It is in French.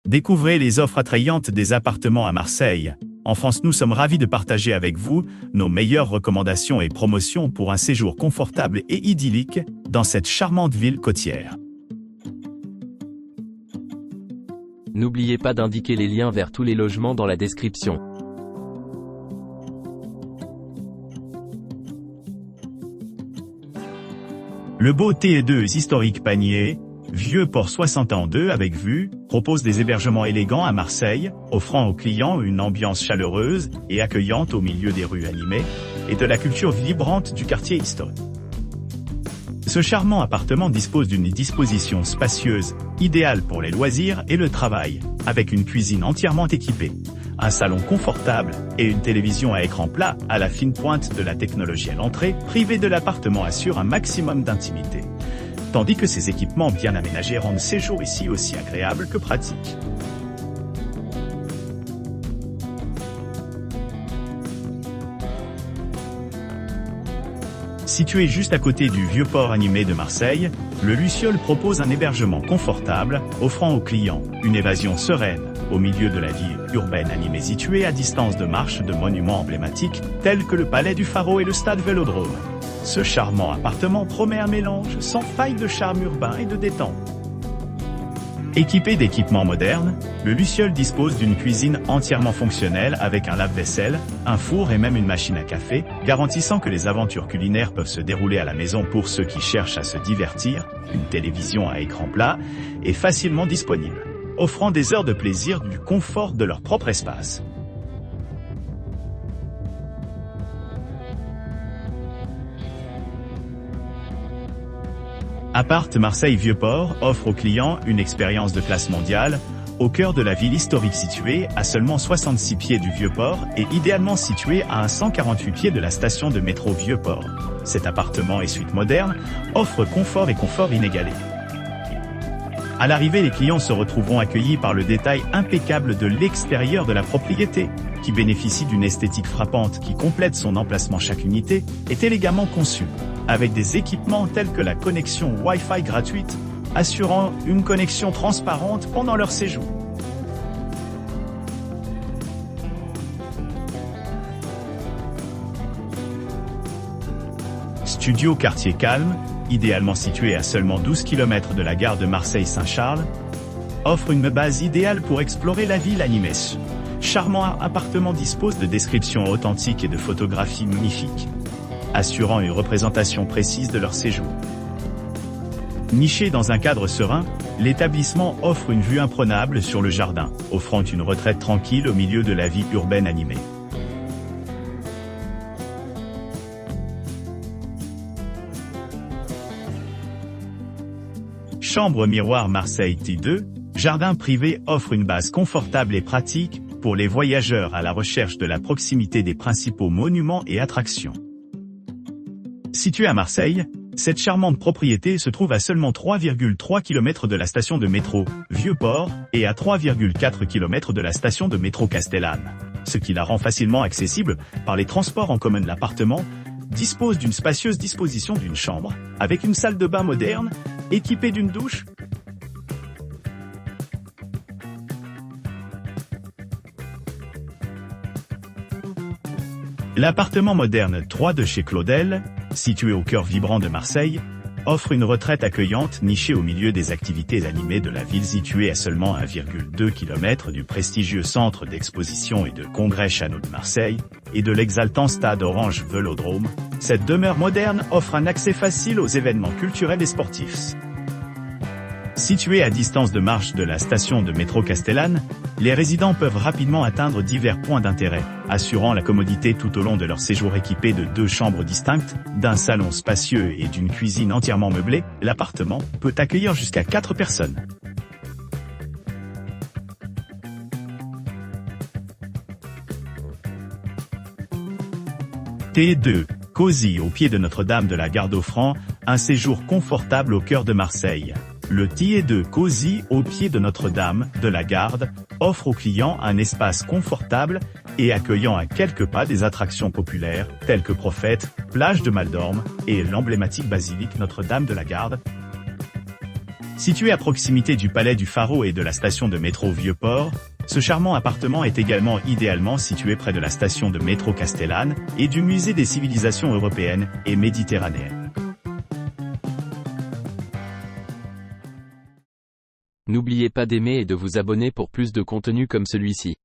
Découvrez les offres attrayantes des appartements à Marseille. En France, nous sommes ravis de partager avec vous nos meilleures recommandations et promotions pour un séjour confortable et idyllique dans cette charmante ville côtière. N'oubliez pas d'indiquer les liens vers tous les logements dans la description. Le beau T2 historique Panier, vieux port 60 ans 2 avec vue, propose des hébergements élégants à Marseille, offrant aux clients une ambiance chaleureuse et accueillante au milieu des rues animées et de la culture vibrante du quartier historique. Ce charmant appartement dispose d'une disposition spacieuse, idéale pour les loisirs et le travail, avec une cuisine entièrement équipée, un salon confortable et une télévision à écran plat à la fine pointe de la technologie à l'entrée, privée de l'appartement assure un maximum d'intimité, tandis que ces équipements bien aménagés rendent séjour ici aussi agréable que pratique. Situé juste à côté du vieux port animé de Marseille, le Luciole propose un hébergement confortable, offrant aux clients une évasion sereine, au milieu de la ville urbaine animée située à distance de marche de monuments emblématiques, tels que le Palais du Pharo et le Stade Vélodrome. Ce charmant appartement promet un mélange sans faille de charme urbain et de détente. Équipé d'équipements modernes, le Luciole dispose d'une cuisine entièrement fonctionnelle avec un lave-vaisselle, un four et même une machine à café, garantissant que les aventures culinaires peuvent se dérouler à la maison pour ceux qui cherchent à se divertir. Une télévision à écran plat est facilement disponible, offrant des heures de plaisir du confort de leur propre espace. Appart Marseille Vieux-Port offre aux clients une expérience de classe mondiale, au cœur de la ville historique située à seulement 66 pieds du Vieux-Port et idéalement situé à 148 pieds de la station de métro Vieux-Port. Cet appartement et suite moderne offre confort et confort inégalé. À l'arrivée, les clients se retrouveront accueillis par le détail impeccable de l'extérieur de la propriété, qui bénéficie d'une esthétique frappante qui complète son emplacement. Chaque unité est élégamment conçue, avec des équipements tels que la connexion Wi-Fi gratuite, assurant une connexion transparente pendant leur séjour. Studio Quartier Calme, idéalement situé à seulement 12 km de la gare de Marseille-Saint-Charles, offre une base idéale pour explorer la ville animée. Charmant appartement dispose de descriptions authentiques et de photographies magnifiques, assurant une représentation précise de leur séjour. Niché dans un cadre serein, l'établissement offre une vue imprenable sur le jardin, offrant une retraite tranquille au milieu de la vie urbaine animée. Chambre miroir Marseille T2, jardin privé offre une base confortable et pratique pour les voyageurs à la recherche de la proximité des principaux monuments et attractions. Située à Marseille, cette charmante propriété se trouve à seulement 3,3 km de la station de métro Vieux-Port et à 3,4 km de la station de métro Castellane, ce qui la rend facilement accessible par les transports en commun. L'appartement dispose d'une spacieuse disposition d'une chambre, avec une salle de bain moderne, équipée d'une douche. L'appartement moderne 3 de chez Claudel, situé au cœur vibrant de Marseille, offre une retraite accueillante nichée au milieu des activités animées de la ville située à seulement 1,2 km du prestigieux centre d'exposition et de congrès Chano de Marseille et de l'exaltant stade Orange Vélodrome. Cette demeure moderne offre un accès facile aux événements culturels et sportifs. Située à distance de marche de la station de métro Castellane, les résidents peuvent rapidement atteindre divers points d'intérêt, assurant la commodité tout au long de leur séjour. Équipé de 2 chambres distinctes, d'un salon spacieux et d'une cuisine entièrement meublée, l'appartement peut accueillir jusqu'à 4 personnes. T2, cosy au pied de Notre-Dame de la Garde au Franc, un séjour confortable au cœur de Marseille. Le T2 cosy au pied de Notre-Dame de la Garde offre aux clients un espace confortable et accueillant à quelques pas des attractions populaires telles que Prophète, plage de Maldorme et l'emblématique basilique Notre-Dame de la Garde. Situé à proximité du Palais du Pharo et de la station de métro Vieux-Port, ce charmant appartement est également idéalement situé près de la station de métro Castellane et du Musée des civilisations européennes et méditerranéennes. N'oubliez pas d'aimer et de vous abonner pour plus de contenu comme celui-ci.